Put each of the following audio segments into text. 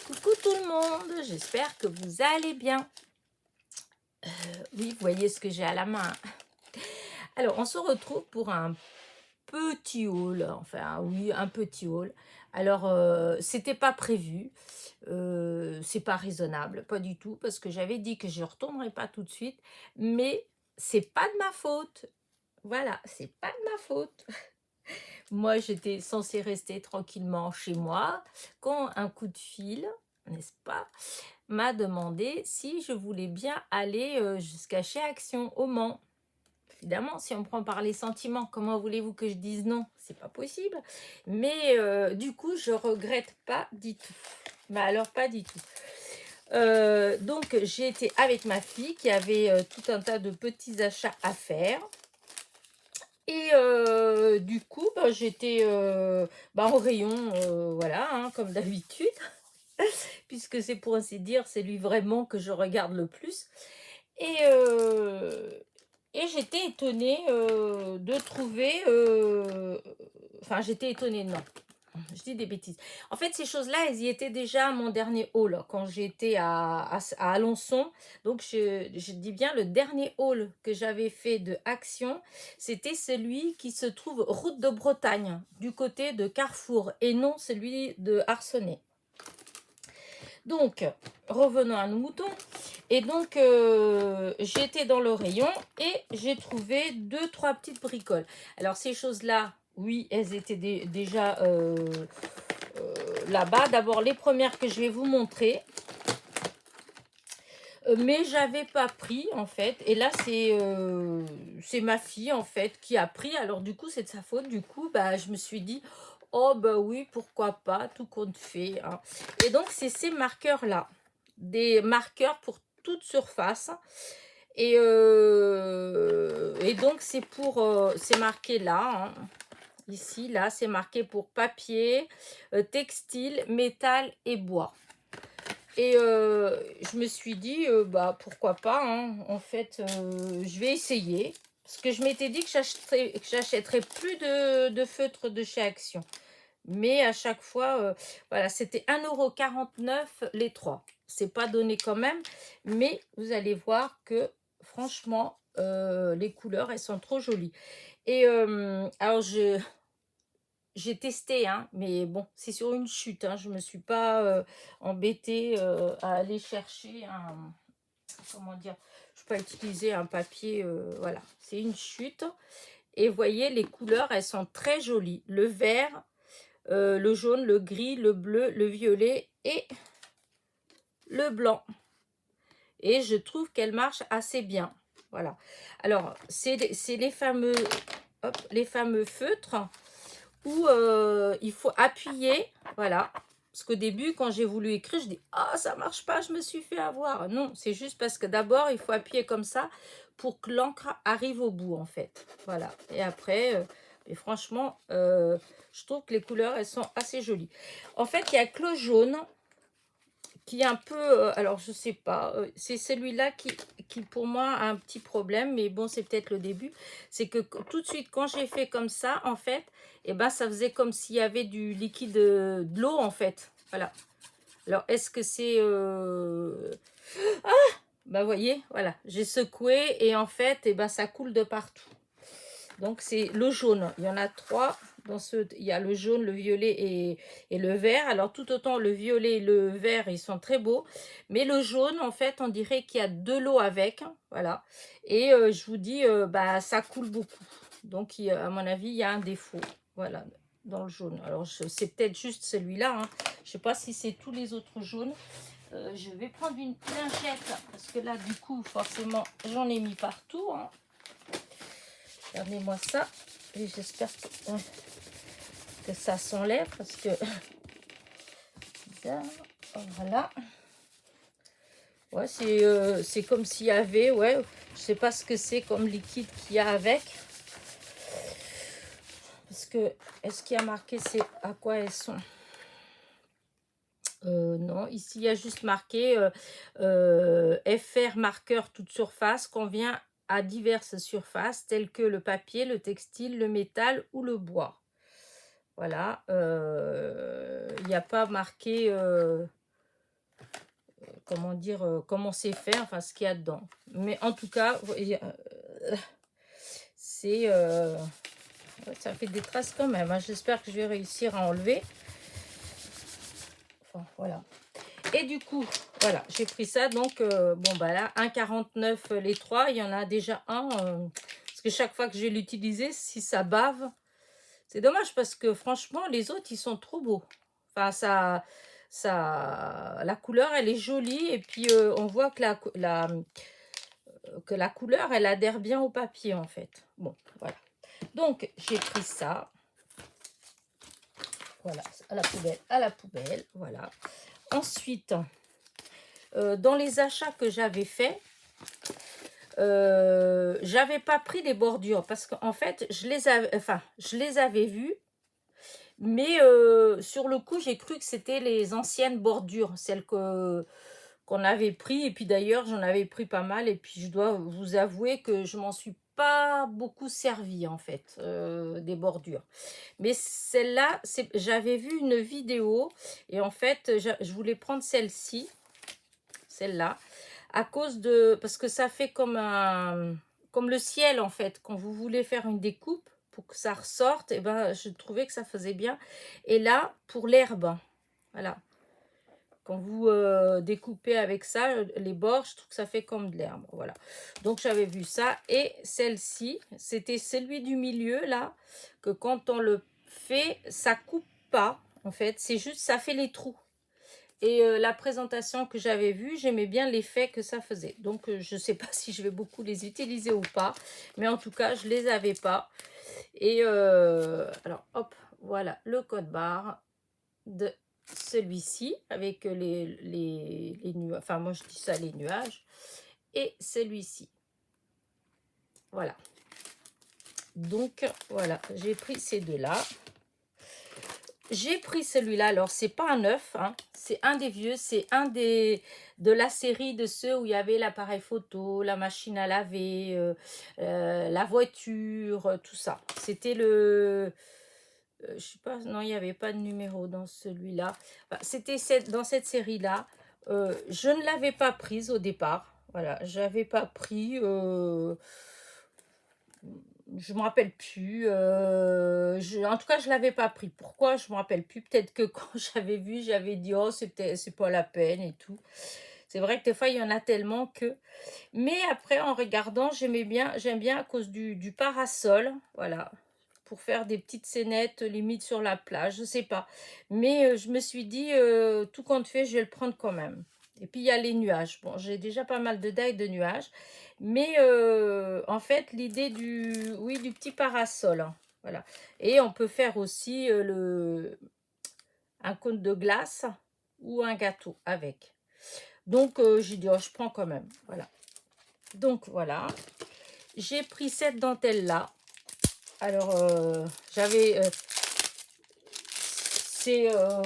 Coucou tout le monde, j'espère que vous allez bien. Oui, vous voyez ce que j'ai à la main. Alors, on se retrouve pour un petit haul, enfin oui, un petit haul. Alors, c'était pas prévu, c'est pas raisonnable, pas du tout, parce que j'avais dit que je retournerais pas tout de suite, mais c'est pas de ma faute. Voilà, c'est pas de ma faute. Moi, j'étais censée rester tranquillement chez moi quand un coup de fil, n'est-ce pas, m'a demandé si je voulais bien aller jusqu'à chez Action au Mans. Évidemment, si on prend par les sentiments, comment voulez-vous que je dise non? C'est pas possible. Mais du coup, je regrette pas du tout. Mais alors, pas du tout. Donc, j'ai été avec ma fille qui avait tout un tas de petits achats à faire. Et du coup, bah, j'étais au rayon, voilà, hein, comme d'habitude, puisque c'est pour ainsi dire, c'est lui vraiment que je regarde le plus. Et, euh, et j'étais étonnée de trouver, enfin j'étais étonnée, non, je dis des bêtises. En fait, ces choses-là, elles y étaient déjà à mon dernier haul, quand j'étais à Alençon. Donc, je dis bien le dernier haul que j'avais fait de Action, c'était celui qui se trouve route de Bretagne, du côté de Carrefour, et non celui de Arcenay. Donc, revenons à nos moutons. Et donc, j'étais dans le rayon et j'ai trouvé 2-3 petites bricoles. Alors, ces choses-là, oui, elles étaient déjà là-bas. D'abord, les premières que je vais vous montrer. Mais j'avais pas pris, en fait. Et là, c'est ma fille, en fait, qui a pris. Alors, du coup, c'est de sa faute. Du coup, bah, je me suis dit, oh, bah oui, pourquoi pas, tout compte fait, hein. Et donc, c'est ces marqueurs-là. Des marqueurs pour toute surface. Et donc, c'est marqué là, hein. Ici, là, c'est marqué pour papier, textile, métal et bois. Et je me suis dit, bah pourquoi pas, hein. En fait, je vais essayer. Parce que je m'étais dit que j'achèterais plus de feutres de chez Action. Mais à chaque fois, voilà, c'était 1,49 € les trois. C'est pas donné quand même. Mais vous allez voir que franchement, les couleurs, elles sont trop jolies. Et alors, j'ai testé, hein, mais bon, c'est sur une chute, hein. Je ne me suis pas embêtée à aller chercher un... Comment dire? Je ne peux pas utiliser un papier, voilà. C'est une chute. Et vous voyez, les couleurs, elles sont très jolies. Le vert, le jaune, le gris, le bleu, le violet et le blanc. Et je trouve qu'elle marche assez bien. Voilà. Alors, c'est les fameux feutres où il faut appuyer, voilà. Parce qu'au début, quand j'ai voulu écrire, je dis « Ah, ça marche pas, je me suis fait avoir ». Non, c'est juste parce que d'abord, il faut appuyer comme ça pour que l'encre arrive au bout, en fait. Voilà. Et après, et franchement, je trouve que les couleurs, elles sont assez jolies. En fait, il y a que le jaune qui est un peu, alors je sais pas, c'est celui-là qui pour moi a un petit problème, mais bon, c'est peut-être le début. C'est que tout de suite, quand j'ai fait comme ça, en fait, et ben ça faisait comme s'il y avait du liquide, de l'eau, en fait. Voilà. Alors, est-ce que c'est... Bah, vous voyez, voilà, j'ai secoué et en fait, et ben ça coule de partout. Donc, c'est le jaune. Il y en a trois. Il y a le jaune, le violet et le vert. Alors, tout autant le violet et le vert, ils sont très beaux. Mais le jaune, en fait, on dirait qu'il y a de l'eau avec. Voilà. Et je vous dis, bah, ça coule beaucoup. Donc, à mon avis, il y a un défaut. Voilà, dans le jaune. Alors, c'est peut-être juste celui-là, hein. Je ne sais pas si c'est tous les autres jaunes. Je vais prendre une lingette. Parce que là, du coup, forcément, j'en ai mis partout, hein. Regardez-moi ça. Et j'espère que ça s'enlève parce que... Bizarre. Voilà. Ouais, c'est comme s'il y avait... Ouais, je sais pas ce que c'est comme liquide qu'il y a avec. Parce que... Est-ce qu'il y a marqué c'est à quoi elles sont? Non, ici il y a juste marqué FR marqueur toute surface convient à diverses surfaces telles que le papier, le textile, le métal ou le bois. Voilà, il n'y a pas marqué comment dire, comment c'est fait, enfin ce qu'il y a dedans. Mais en tout cas, vous voyez, c'est... ouais, ça fait des traces quand même, hein. J'espère que je vais réussir à enlever. Enfin, voilà. Et du coup, voilà, j'ai pris ça. Donc, bon, bah là, 1,49 les trois. Il y en a déjà un. Parce que chaque fois que je vais l'utiliser, si ça bave, c'est dommage parce que franchement, les autres, ils sont trop beaux. Enfin, la couleur, elle est jolie. Et puis, on voit que la couleur, elle adhère bien au papier, en fait. Bon, voilà. Donc, j'ai pris ça. Voilà, à la poubelle, voilà. Ensuite, dans les achats que j'avais faits, j'avais pas pris les bordures parce qu'en fait, je les avais vues, mais sur le coup, j'ai cru que c'était les anciennes bordures, celles qu'on avait pris. Et puis d'ailleurs, j'en avais pris pas mal. Et puis je dois vous avouer que je m'en suis pas beaucoup servi en fait, des bordures. Mais celle-là, j'avais vu une vidéo et en fait, je voulais prendre celle-ci, celle-là, à cause de... Parce que ça fait comme le ciel, en fait. Quand vous voulez faire une découpe, pour que ça ressorte, et ben, je trouvais que ça faisait bien. Et là, pour l'herbe, voilà. Quand vous découpez avec ça, les bords, je trouve que ça fait comme de l'herbe. Voilà. Donc, j'avais vu ça. Et celle-ci, c'était celui du milieu, là, que quand on le fait, ça coupe pas, en fait. C'est juste, ça fait les trous. Et la présentation que j'avais vue, j'aimais bien l'effet que ça faisait. Donc, je ne sais pas si je vais beaucoup les utiliser ou pas. Mais en tout cas, je ne les avais pas. Et alors, hop, voilà le code barre de celui-ci avec les nuages. Enfin, moi, je dis ça, les nuages. Et celui-ci. Voilà. Donc, voilà, j'ai pris ces deux-là. J'ai pris celui-là, alors c'est pas un neuf, hein, c'est un des vieux, c'est un de la série de ceux où il y avait l'appareil photo, la machine à laver, la voiture, tout ça. C'était je sais pas, non, il n'y avait pas de numéro dans celui-là. Enfin, c'était dans cette série-là. Je ne l'avais pas prise au départ. Voilà, j'avais pas pris... je me rappelle plus. En tout cas, je l'avais pas pris. Pourquoi? Je me rappelle plus. Peut-être que quand j'avais vu, j'avais dit oh c'est pas la peine et tout. C'est vrai que des fois il y en a tellement que. Mais après en regardant, j'aime bien à cause du parasol. Voilà. Pour faire des petites scénettes limite sur la plage, je sais pas. Mais je me suis dit tout compte fait, je vais le prendre quand même. Et puis il y a les nuages. Bon, j'ai déjà pas mal de dailles de nuages. Mais en fait, l'idée du petit parasol, hein, voilà. Et on peut faire aussi un cône de glace ou un gâteau avec. Donc, j'ai dit, oh, je prends quand même. Voilà. Donc, voilà. J'ai pris cette dentelle-là. Alors,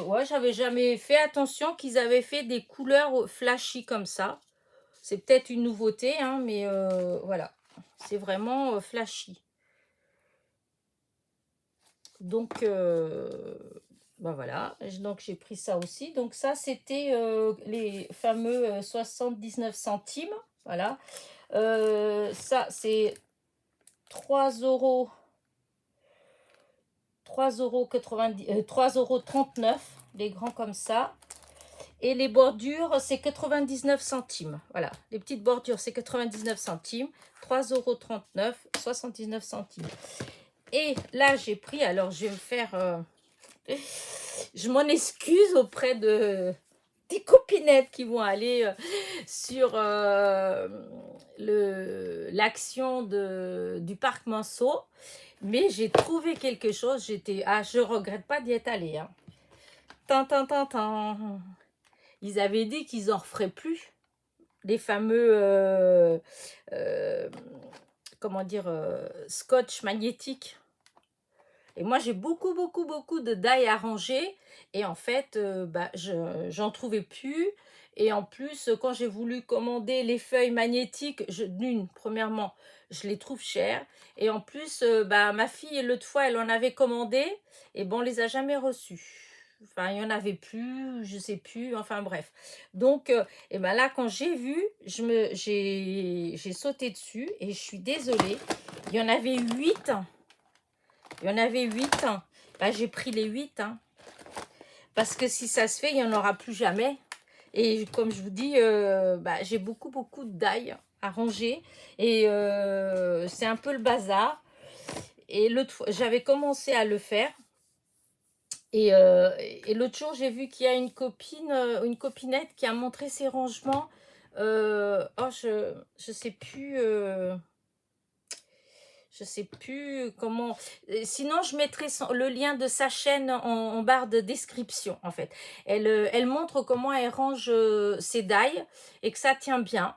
ouais, j'avais jamais fait attention qu'ils avaient fait des couleurs flashy comme ça. C'est peut-être une nouveauté, hein, mais voilà. C'est vraiment flashy. Donc, ben voilà. Donc, j'ai pris ça aussi. Donc, ça, c'était les fameux 79 centimes. Voilà. Ça, c'est 3 euros. 3,39 €, les grands comme ça. Et les bordures, c'est 99 centimes. Voilà, les petites bordures, c'est 99 centimes. 3,39 €, 79 centimes. Et là, j'ai pris, alors je vais me faire... je m'en excuse auprès des copinettes qui vont aller sur l'action du parc Monceau. Mais j'ai trouvé quelque chose, je regrette pas d'y être allée, hein. Tan, tan, tan, tan. Ils avaient dit qu'ils en referaient plus, les fameux, comment dire, scotch magnétique. Et moi, j'ai beaucoup, beaucoup, beaucoup de die à ranger. Et en fait, bah, j'en trouvais plus. Et en plus, quand j'ai voulu commander les feuilles magnétiques, premièrement, je les trouve chères. Et en plus, bah, ma fille, l'autre fois, elle en avait commandé. Et bon, on les a jamais reçues. enfin, il n'y en avait plus, je sais plus, enfin bref. Donc, et ben là, quand j'ai vu, j'ai sauté dessus et je suis désolée. Il y en avait 8. Il y en avait 8. Ben, j'ai pris les 8. Hein, parce que si ça se fait, il n'y en aura plus jamais. Et comme je vous dis, bah, j'ai beaucoup de d'ail à ranger. Et c'est un peu le bazar. Et l'autre fois, j'avais commencé à le faire. Et l'autre jour, j'ai vu qu'il y a une copinette qui a montré ses rangements. Oh, je sais plus. Je sais plus comment. Sinon, je mettrai le lien de sa chaîne en barre de description, en fait. Elle montre comment elle range ses dailles et que ça tient bien.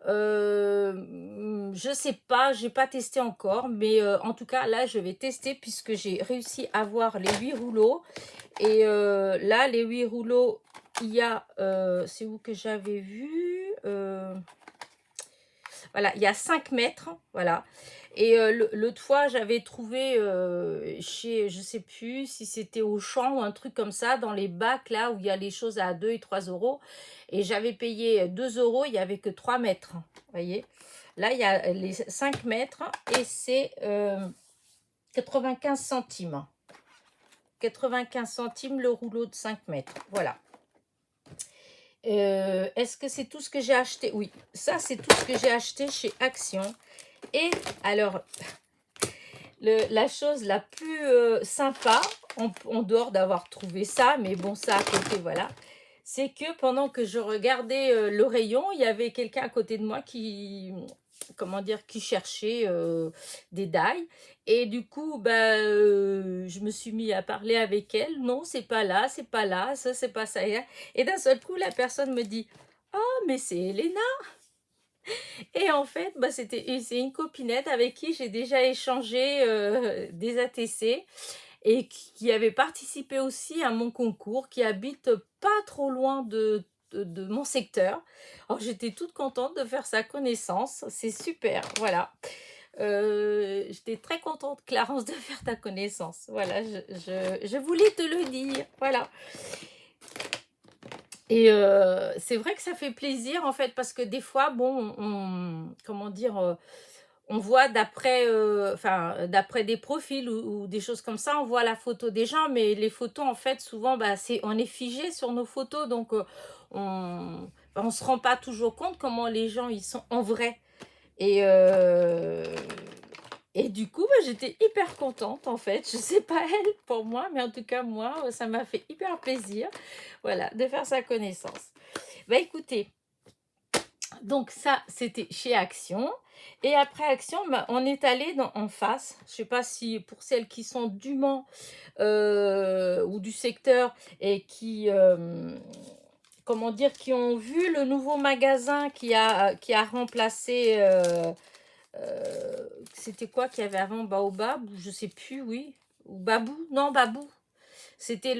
Je sais pas, j'ai pas testé encore, mais en tout cas, là, je vais tester puisque j'ai réussi à avoir les 8 rouleaux. Et là, les 8 rouleaux, il y a, c'est où que j'avais vu voilà, il y a 5 mètres, voilà. Et l'autre fois, j'avais trouvé chez, je sais plus si c'était Auchan ou un truc comme ça, dans les bacs là où il y a les choses à 2 et 3 euros. Et j'avais payé 2 euros, il n'y avait que 3 mètres. Vous voyez, là, il y a les 5 mètres et c'est 95 centimes. 95 centimes le rouleau de 5 mètres. Voilà. Est-ce que c'est tout ce que j'ai acheté? Oui, ça c'est tout ce que j'ai acheté chez Action. Et alors, la chose la plus sympa, en dehors d'avoir trouvé ça, mais bon, ça à côté, voilà, c'est que pendant que je regardais le rayon, il y avait quelqu'un à côté de moi qui, comment dire, qui cherchait des dailles. Et du coup, bah, je me suis mis à parler avec elle. Non, c'est pas là, ça, c'est pas ça. Et d'un seul coup, la personne me dit, oh, mais c'est Elena. Et en fait, bah, c'est une copinette avec qui j'ai déjà échangé des ATC et qui avait participé aussi à mon concours, qui habite pas trop loin de mon secteur. Alors j'étais toute contente de faire sa connaissance, c'est super, voilà. J'étais très contente, Clarence, de faire ta connaissance. Voilà, je voulais te le dire, voilà. Et c'est vrai que ça fait plaisir en fait parce que des fois, bon, comment dire, on voit d'après d'après des profils ou des choses comme ça, on voit la photo des gens, mais les photos en fait souvent, bah, on est figé sur nos photos, donc on se rend pas toujours compte comment les gens ils sont en vrai. Et et du coup, bah, j'étais hyper contente en fait. Je sais pas elle pour moi, mais en tout cas moi, ça m'a fait hyper plaisir, voilà, de faire sa connaissance. Bah écoutez, donc ça c'était chez Action. Et après Action, bah, on est allé en face. Je sais pas si pour celles qui sont du Mans ou du secteur et qui comment dire, qui ont vu le nouveau magasin qui a remplacé c'était quoi qu'il y avait avant, Baobab, ou je sais plus, oui, ou Babou, non, Babou. C'était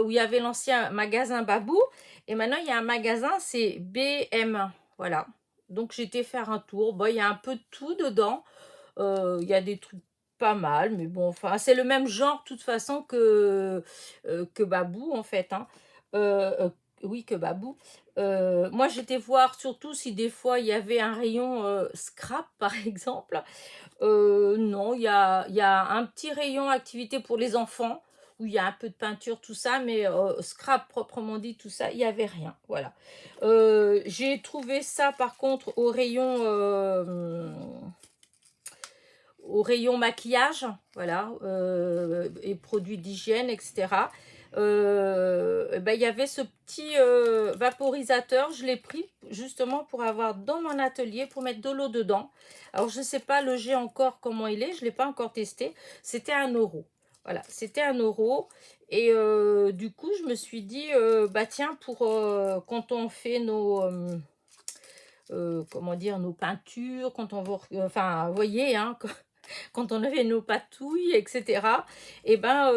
où il y avait l'ancien magasin Babou. Et maintenant, il y a un magasin, c'est BM. Voilà. Donc, j'étais faire un tour. Bon, il y a un peu de tout dedans. Il y a des trucs pas mal. Mais bon, enfin, c'est le même genre, de toute façon, que Babou, en fait. Hein. Oui, que Babou. Moi, j'étais voir surtout si des fois, il y avait un rayon scrap, par exemple. Non, il y a un petit rayon activité pour les enfants où il y a un peu de peinture, tout ça, mais scrap proprement dit, tout ça, il n'y avait rien. Voilà. J'ai trouvé ça par contre au rayon maquillage, voilà, et produits d'hygiène, etc. Ben, il y avait ce petit vaporisateur, je l'ai pris justement pour avoir dans mon atelier, pour mettre de l'eau dedans. Alors, je ne sais pas le jet encore comment il est, je ne l'ai pas encore testé. C'était 1 euro. Voilà, c'était 1 euro. Et du coup, je me suis dit, bah tiens, pour quand on fait nos... comment dire, nos peintures, quand on va... Enfin, vous voyez, hein, quand on avait nos patouilles, etc. Et ben,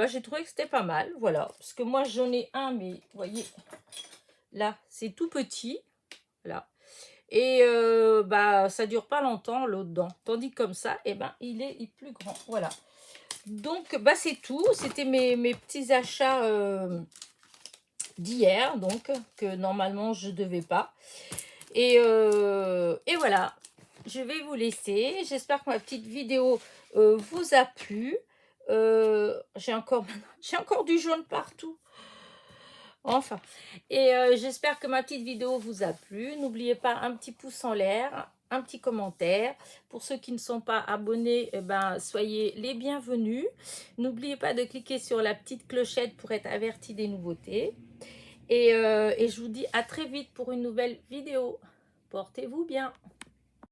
j'ai trouvé que c'était pas mal, voilà. Parce que moi, j'en ai un, mais vous voyez, là, c'est tout petit, voilà. Et bah, ça dure pas longtemps, l'eau dedans. Tandis que comme ça, et ben, il est plus grand, voilà. Donc, bah, c'est tout. C'était mes petits achats d'hier, donc, que normalement, je ne devais pas. Et voilà, je vais vous laisser. J'espère que ma petite vidéo vous a plu. J'ai encore du jaune partout. Enfin, et j'espère que ma petite vidéo vous a plu. N'oubliez pas un petit pouce en l'air, un petit commentaire. Pour ceux qui ne sont pas abonnés, eh ben, soyez les bienvenus. N'oubliez pas de cliquer sur la petite clochette pour être averti des nouveautés. Et je vous dis à très vite pour une nouvelle vidéo. Portez-vous bien.